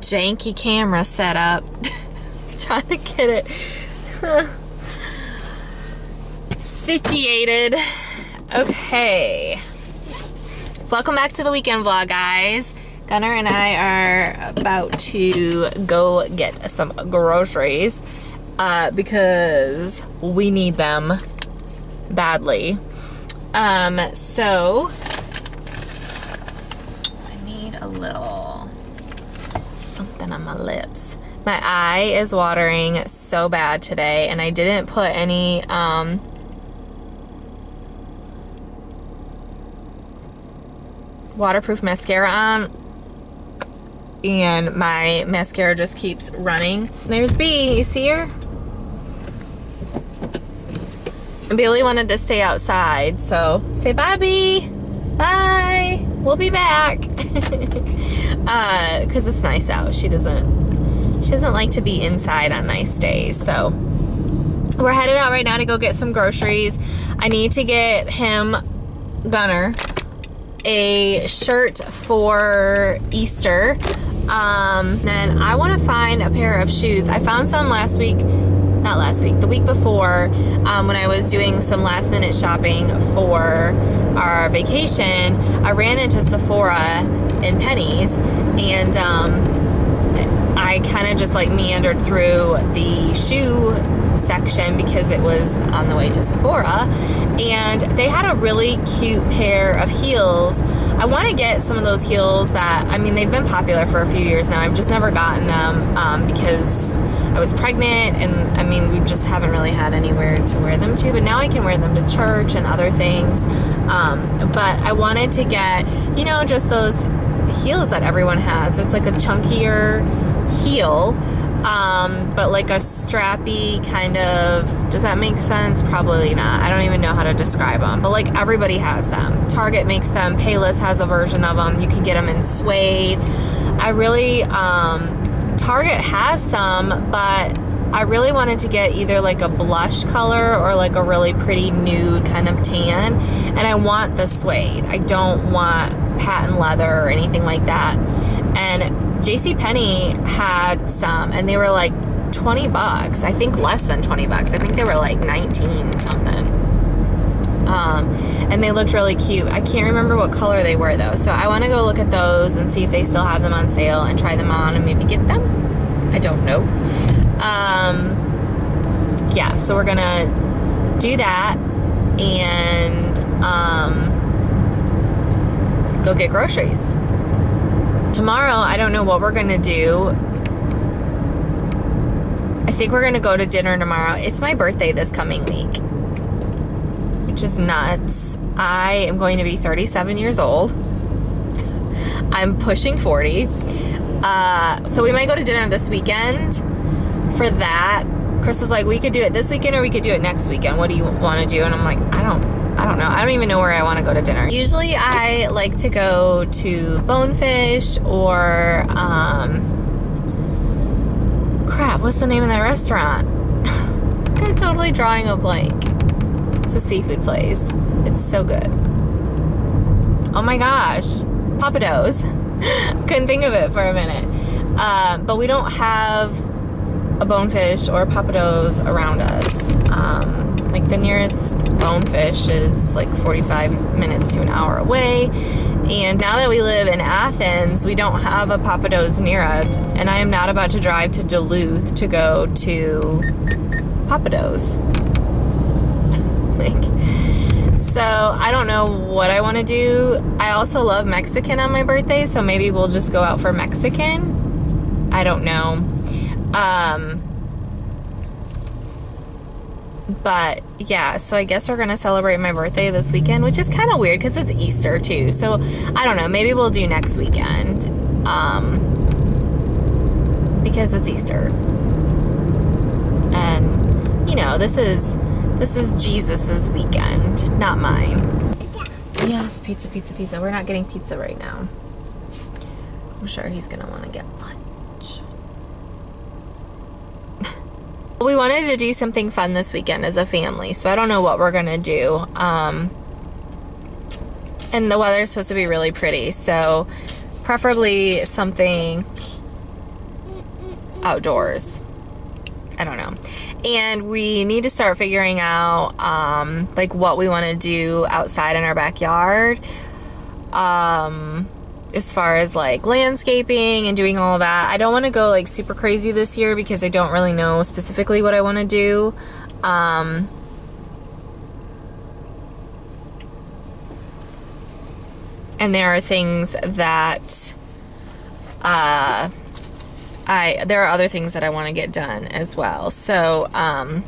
janky camera set up. Trying to get it situated. Okay. Welcome back to the weekend vlog, guys. Gunnar and I are about to go get some groceries because we need them badly. So I need a little something on my lips. My eye is watering so bad today, and I didn't put any waterproof mascara on, and my mascara just keeps running. There's Bee, you see her? Bailey wanted to stay outside, so say bye, Bee. Bye. We'll be back. Because it's nice out. She doesn't like to be inside on nice days. So we're headed out right now to go get some groceries. I need to get him, Gunnar, a shirt for Easter. Then I want to find a pair of shoes. I found some the week before, when I was doing some last minute shopping for our vacation. I ran into Sephora in Penny's, and I kind of just like meandered through the shoe section because it was on the way to Sephora, and they had a really cute pair of heels. I want to get some of those heels that, I mean, they've been popular for a few years now. I've just never gotten them because I was pregnant, and I mean, we just haven't really had anywhere to wear them to, but now I can wear them to church and other things. But I wanted to get, you know, just those heels that everyone has. It's like a chunkier heel, but like a strappy kind of, does that make sense? Probably not. I don't even know how to describe them, but like everybody has them. Target makes them. Payless has a version of them. You can get them in suede. I really, Target has some, but I really wanted to get either like a blush color or like a really pretty nude kind of tan, and I want the suede. I don't want patent leather or anything like that. And JCPenney had some, and they were like 20 bucks. I think less than 20 bucks. I think they were like 19 something. And they looked really cute. I can't remember what color they were though. So I want to go look at those and see if they still have them on sale and try them on and maybe get them. I don't know. Yeah, so we're gonna do that and go get groceries. Tomorrow, I don't know what we're gonna do. I think we're gonna go to dinner tomorrow. It's my birthday this coming week, which is nuts. I am going to be 37 years old. I'm pushing 40. So we might go to dinner this weekend for that. Chris was like, we could do it this weekend or we could do it next weekend. What do you want to do? And I'm like, I don't know. I don't even know where I want to go to dinner. Usually I like to go to Bonefish or, crap, what's the name of that restaurant? I'm totally drawing a blank. It's a seafood place. It's so good. Oh my gosh. Papados. Couldn't think of it for a minute. But we don't have a Bonefish or Papados around us. Like the nearest Bonefish is like 45 minutes to an hour away. And now that we live in Athens, we don't have a Papados near us. And I am not about to drive to Duluth to go to Papados. So I don't know what I want to do. I also love Mexican on my birthday, so maybe we'll just go out for Mexican. I don't know. But yeah, so I guess we're going to celebrate my birthday this weekend, which is kind of weird because it's Easter too. So I don't know, maybe we'll do next weekend. Because it's Easter. And, you know, this is Jesus's weekend, not mine. Yes, pizza, pizza, pizza. We're not getting pizza right now. I'm sure he's gonna want to get lunch. We wanted to do something fun this weekend as a family, so I don't know what we're gonna do. And the weather's supposed to be really pretty, so preferably something outdoors. I don't know. And we need to start figuring out like what we want to do outside in our backyard, as far as like landscaping and doing all that. I don't want to go like super crazy this year because I don't really know specifically what I want to do. And there are things that there are other things that I want to get done as well. So I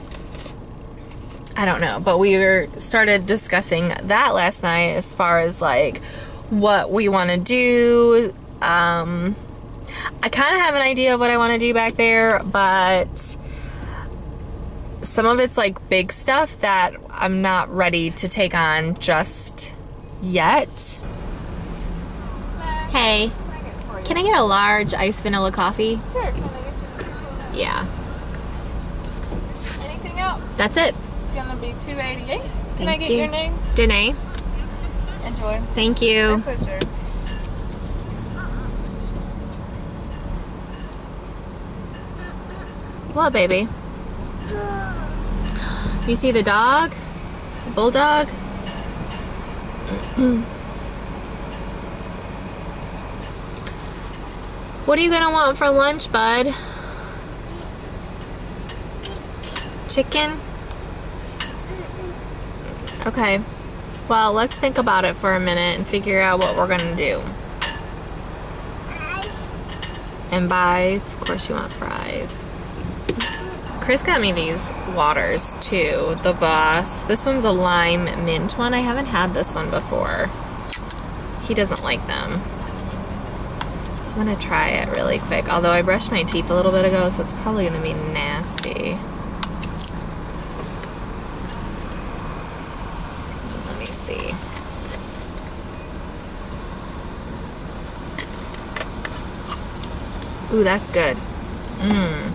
don't know, but we started discussing that last night as far as like what we want to do. I kind of have an idea of what I want to do back there, but some of it's like big stuff that I'm not ready to take on just yet. Hey, can I get a large iced vanilla coffee? Sure. Can I get you? Yeah. Anything else? That's it. It's gonna be $2.88. Can Thank I get you. your name? Danae. Enjoy. Thank you. My pleasure. What, baby? You see the dog? The bulldog? What are you gonna want for lunch, bud? Chicken? Okay. Well, let's think about it for a minute and figure out what we're gonna do. And buys. Of course you want fries. Chris got me these waters too. The Voss. This one's a lime mint one. I haven't had this one before. He doesn't like them. So I'm gonna try it really quick. Although I brushed my teeth a little bit ago, so it's probably gonna be nasty. Let me see. Ooh, that's good. Mmm.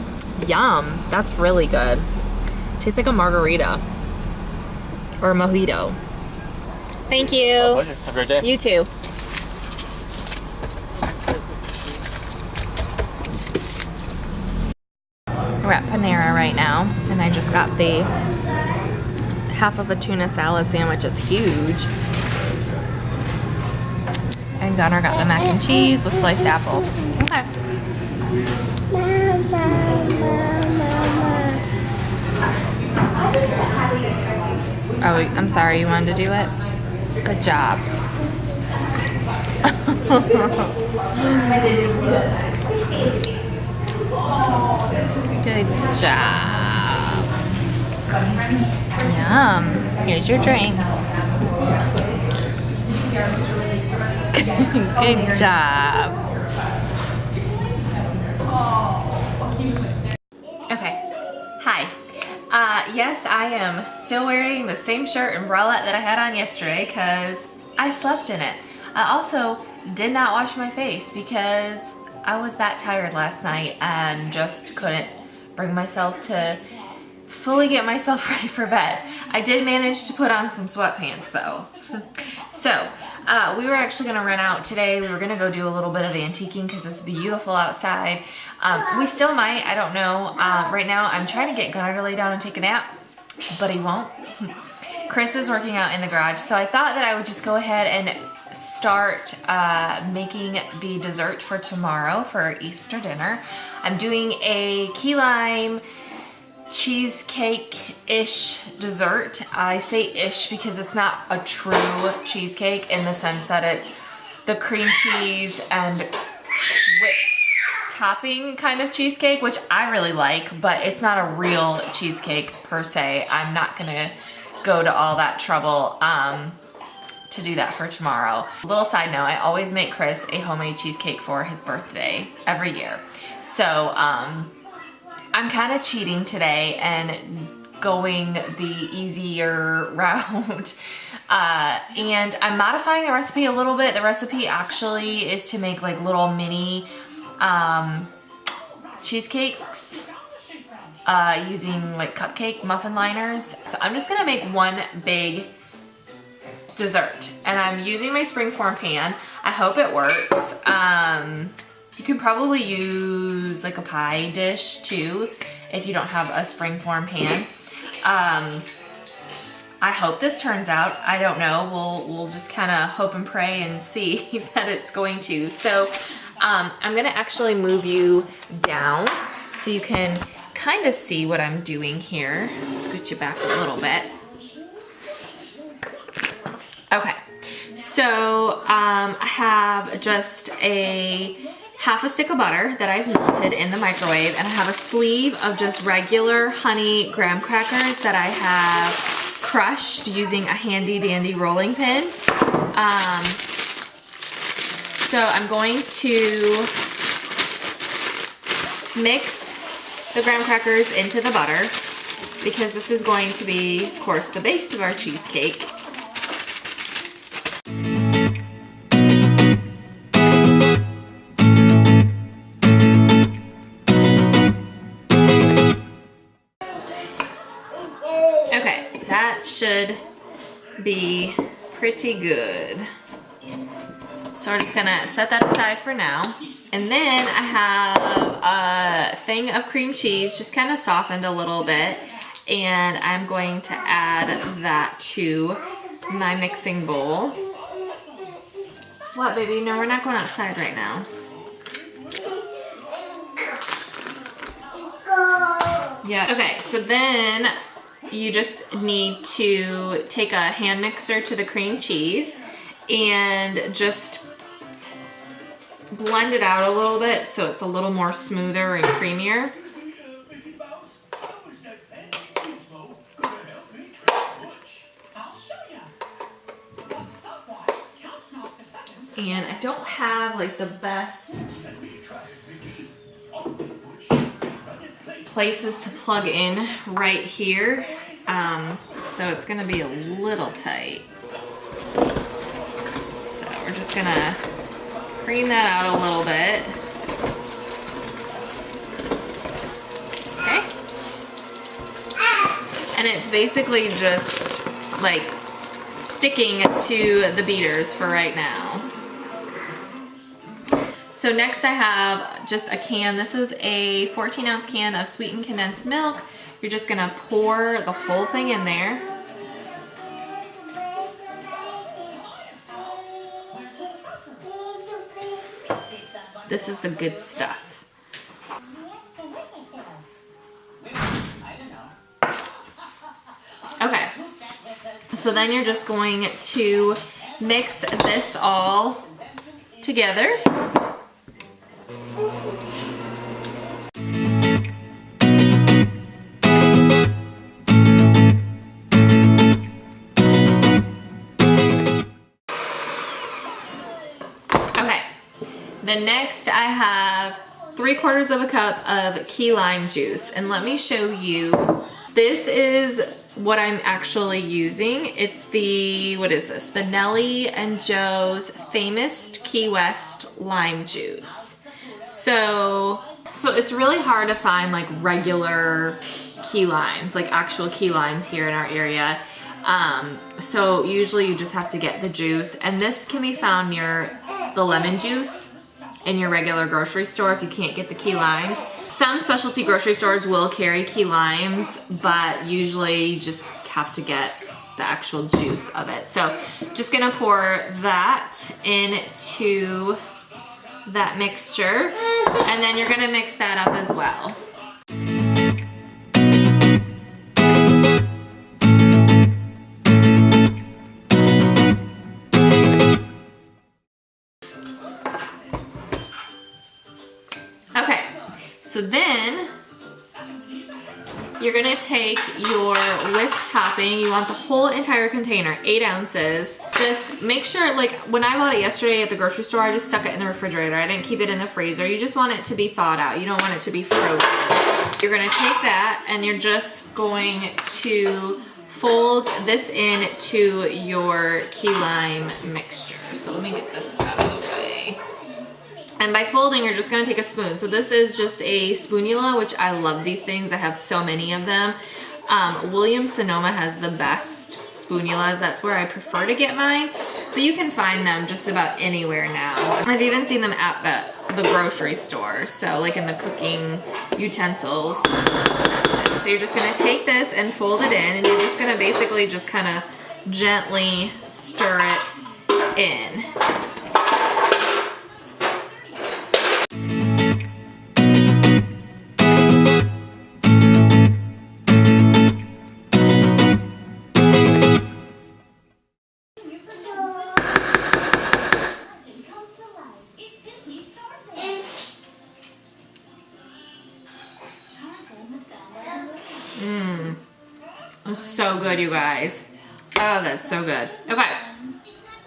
Yum. That's really good. Tastes like a margarita. Or a mojito. Thank you. My pleasure. Have a great day. You too. We're at Panera right now, and I just got the half of a tuna salad sandwich. It's huge. And Gunnar got the mac and cheese with sliced apple. Okay. Oh, I'm sorry, you wanted to do it? Good job. Good job. Yum. Here's your drink. Good job. Okay. Hi. Yes, I am still wearing the same shirt and bralette that I had on yesterday because I slept in it. I also did not wash my face because I was that tired last night and just couldn't bring myself to fully get myself ready for bed. I did manage to put on some sweatpants though. So, we were actually gonna run out today. We were gonna go do a little bit of antiquing because it's beautiful outside. We still might, I don't know. Right now I'm trying to get Gunnar to lay down and take a nap, but he won't. Chris is working out in the garage, so I thought that I would just go ahead and start making the dessert for tomorrow for Easter dinner. I'm doing a key lime cheesecake-ish dessert. I say ish because it's not a true cheesecake in the sense that it's the cream cheese and whipped topping kind of cheesecake, which I really like, but it's not a real cheesecake per se. I'm not gonna go to all that trouble to do that for tomorrow. Little side note, I always make Chris a homemade cheesecake for his birthday every year. So I'm kind of cheating today and going the easier route. And I'm modifying the recipe a little bit. The recipe actually is to make like little mini cheesecakes using like cupcake muffin liners. So I'm just gonna make one big dessert, and I'm using my springform pan. I hope it works. You could probably use use like a pie dish too if you don't have a springform pan. I hope this turns out. I don't know. We'll just kind of hope and pray and see that it's going to. So I'm gonna actually move you down so you can kind of see what I'm doing here. Scoot you back a little bit. Okay, so I have just a half a stick of butter that I've melted in the microwave, and I have a sleeve of just regular honey graham crackers that I have crushed using a handy dandy rolling pin. So I'm going to mix the graham crackers into the butter because this is going to be, of course, the base of our cheesecake. Okay, that should be pretty good. So we're just gonna set that aside for now. And then I have a thing of cream cheese, just kind of softened a little bit. And I'm going to add that to my mixing bowl. What, baby? No, we're not going outside right now. Yeah. Okay, so then you just need to take a hand mixer to the cream cheese and just blend it out a little bit so it's a little more smoother and creamier. And I don't have like the best places to plug in right here, so it's gonna be a little tight. So we're just gonna cream that out a little bit. Okay. And it's basically just like sticking to the beaters for right now. So next I have just a can. This is a 14-ounce can of sweetened condensed milk. You're just gonna pour the whole thing in there. This is the good stuff. Okay, so then you're just going to mix this all together. Then next I have 3/4 of a cup of key lime juice, and let me show you. This is what I'm actually using. It's the, what is this? The Nellie and Joe's Famous Key West lime juice. So it's really hard to find like regular key limes, like actual key limes here in our area. So usually you just have to get the juice, and this can be found near the lemon juice in your regular grocery store if you can't get the key limes. Some specialty grocery stores will carry key limes, but usually you just have to get the actual juice of it. So just gonna pour that into that mixture, and then you're gonna mix that up as well. Okay, so then you're gonna take your whipped topping. You want the whole entire container, 8 ounces. Just make sure, like when I bought it yesterday at the grocery store, I just stuck it in the refrigerator. I didn't keep it in the freezer. You just want it to be thawed out. You don't want it to be frozen. You're gonna take that and you're just going to fold this into your key lime mixture. So let me get this out of the way. And by folding, you're just gonna take a spoon. So this is just a spoonula, which I love these things. I have so many of them. Williams-Sonoma has the best spoonulas. That's where I prefer to get mine, but you can find them just about anywhere now. I've even seen them at the grocery store. So like in the cooking utensils section. So you're just gonna take this and fold it in, and you're just gonna basically just kind of gently stir it in. So good, you guys. Oh, that's so good. Okay,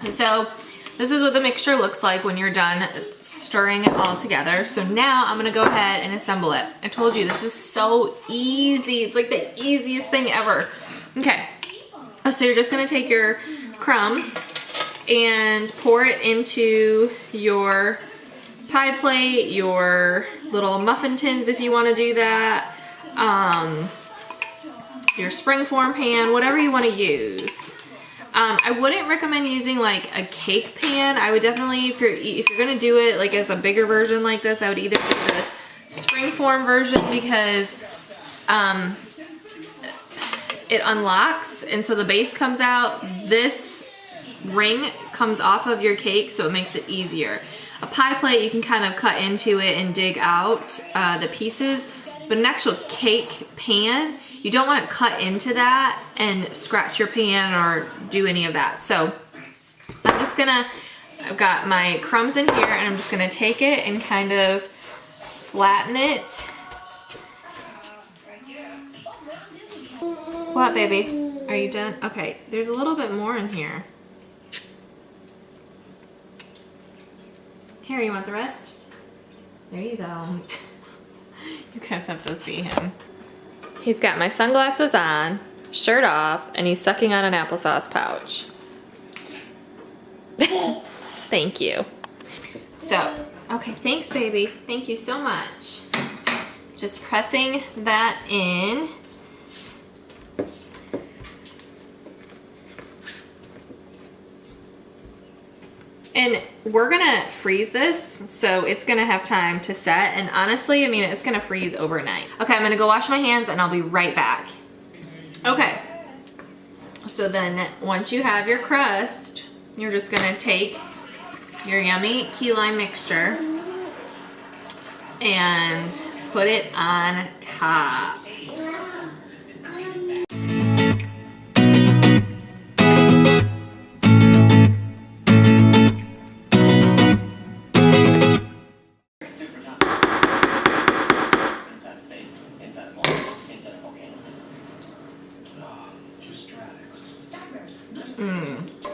so this is what the mixture looks like when you're done stirring it all together. So now I'm gonna go ahead and assemble it. I told you this is so easy. It's like the easiest thing ever. Okay, so you're just gonna take your crumbs and pour it into your pie plate, your little muffin tins if you want to do that, your springform pan, whatever you want to use. I wouldn't recommend using like a cake pan. I would definitely, if you're gonna do it like as a bigger version like this, I would either do the springform version because it unlocks and so the base comes out. This ring comes off of your cake, so it makes it easier. A pie plate, you can kind of cut into it and dig out the pieces, but an actual cake pan, you don't want to cut into that and scratch your pan or do any of that. So I'm just gonna, I've got my crumbs in here and I'm just gonna take it and kind of flatten it. What, baby? Are you done? Okay, there's a little bit more in here. Here, you want the rest? There you go. You guys have to see him. He's got my sunglasses on, shirt off, and he's sucking on an applesauce pouch. Thank you. So, okay, thanks, baby. Thank you so much. Just pressing that in. And we're gonna freeze this, so it's gonna have time to set. And honestly, I mean, it's gonna freeze overnight. Okay, I'm gonna go wash my hands and I'll be right back. Okay, so then once you have your crust, you're just gonna take your yummy key lime mixture and put it on top.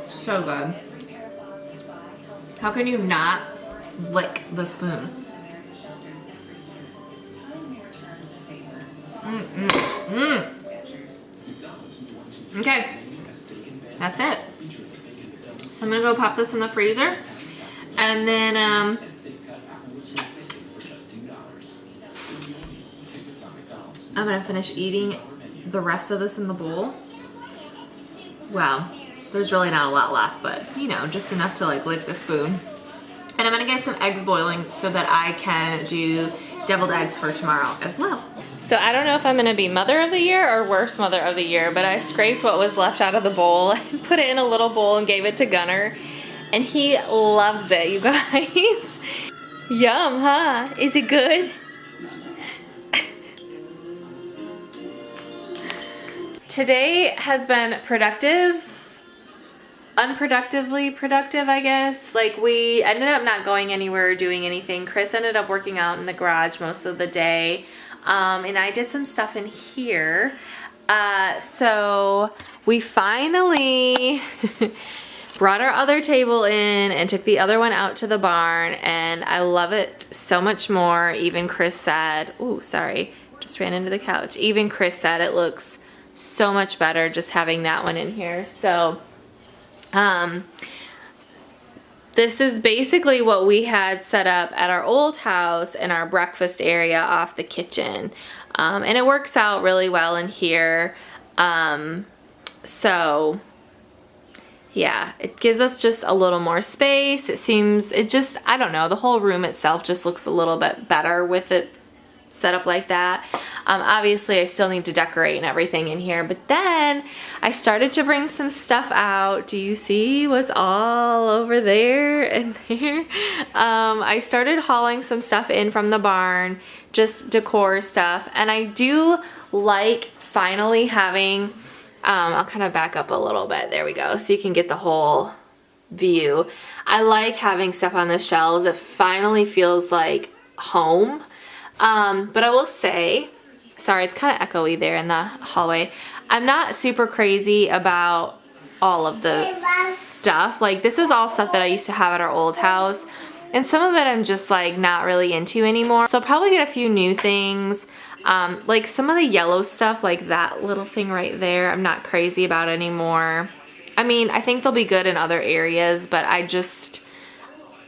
So good. How can you not lick the spoon? Okay, that's it. So I'm gonna go pop this in the freezer, and then I'm gonna finish eating the rest of this in the bowl. Wow. There's really not a lot left, but you know, just enough to like lick the spoon. And I'm gonna get some eggs boiling so that I can do deviled eggs for tomorrow as well. So I don't know if I'm gonna be mother of the year or worst mother of the year, but I scraped what was left out of the bowl and put it in a little bowl and gave it to Gunner. And he loves it, you guys. Yum, huh? Is it good? Today has been productive. Unproductively productive, I guess. Like, we ended up not going anywhere or doing anything. Chris ended up working out in the garage most of the day, and I did some stuff in here. So we finally brought our other table in and took the other one out to the barn, and I love it so much more. Even Chris said, ooh, sorry, just ran into the couch. Even Chris said it looks so much better just having that one in here. So this is basically what we had set up at our old house in our breakfast area off the kitchen. And it works out really well in here. So yeah, it gives us just a little more space. I don't know, the whole room itself just looks a little bit better with it set up like that. Obviously I still need to decorate and everything in here, but then I started to bring some stuff out. Do you see what's all over there and there? I started hauling some stuff in from the barn, just decor stuff, and I do like finally having, I'll kind of back up a little bit, there we go, so you can get the whole view. I like having stuff on the shelves. It finally feels like home. But I will say, sorry, it's kind of echoey there in the hallway. I'm not super crazy about all of the stuff. Like, this is all stuff that I used to have at our old house, and some of it I'm just like not really into anymore. So I'll probably get a few new things. Like some of the yellow stuff, like that little thing right there, I'm not crazy about anymore. I mean, I think they'll be good in other areas, but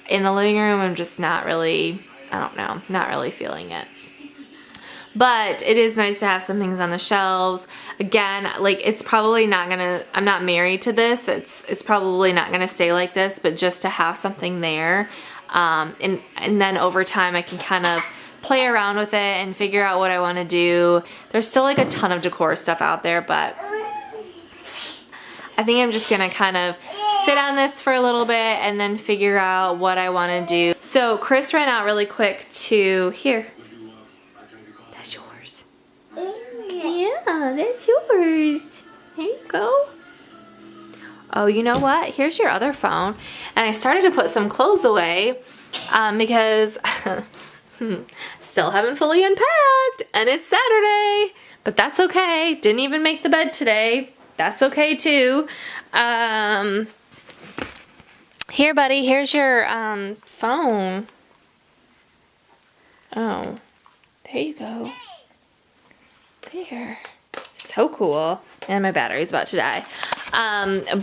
in the living room, I'm just not really, I don't know, not really feeling it. But it is nice to have some things on the shelves. Again, like, it's probably not gonna, I'm not married to this. It's probably not gonna stay like this, but just to have something there. And then over time I can kind of play around with it and figure out what I want to do. There's still like a ton of decor stuff out there, but I think I'm just gonna kind of sit on this for a little bit and then figure out what I want to do. So Chris ran out really quick to, here, that's yours. Yeah, that's yours. Here you go. Oh, you know what? Here's your other phone. And I started to put some clothes away because still haven't fully unpacked, and it's Saturday, but that's okay. Didn't even make the bed today. That's okay too. Here, buddy, here's your phone. Oh, there you go. There. So cool. And my battery's about to die.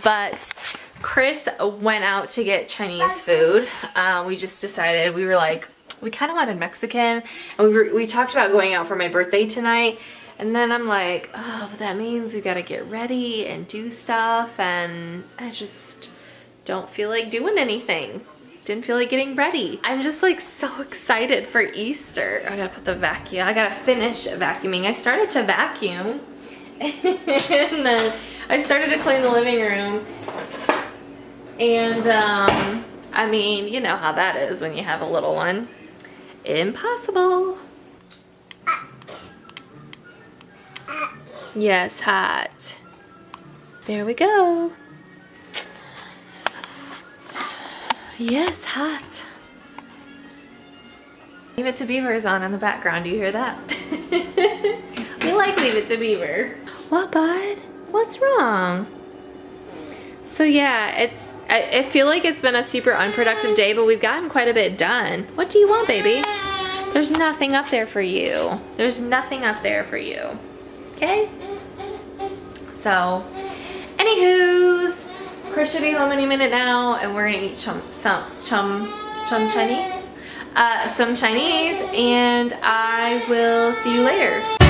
But Chris went out to get Chinese food. We just decided, we were like, we kind of wanted Mexican, and we talked about going out for my birthday tonight, and then I'm like, oh, but that means we gotta get ready and do stuff, and I just don't feel like doing anything. Didn't feel like getting ready. I'm just like so excited for Easter. I gotta put the vacuum, I gotta finish vacuuming. I started to vacuum, and then I started to clean the living room, and I mean, you know how that is when you have a little one. Impossible. Yes, hot. There we go. Yes, hot. Leave It to Beaver is on in the background. Do you hear that? We like Leave It to Beaver. What, bud? What's wrong? So yeah, I feel like it's been a super unproductive day, but we've gotten quite a bit done. What do you want, baby? There's nothing up there for you. There's nothing up there for you. Okay? So, anywho's, Chris should be home any minute now, and we're gonna eat some Chinese, and I will see you later.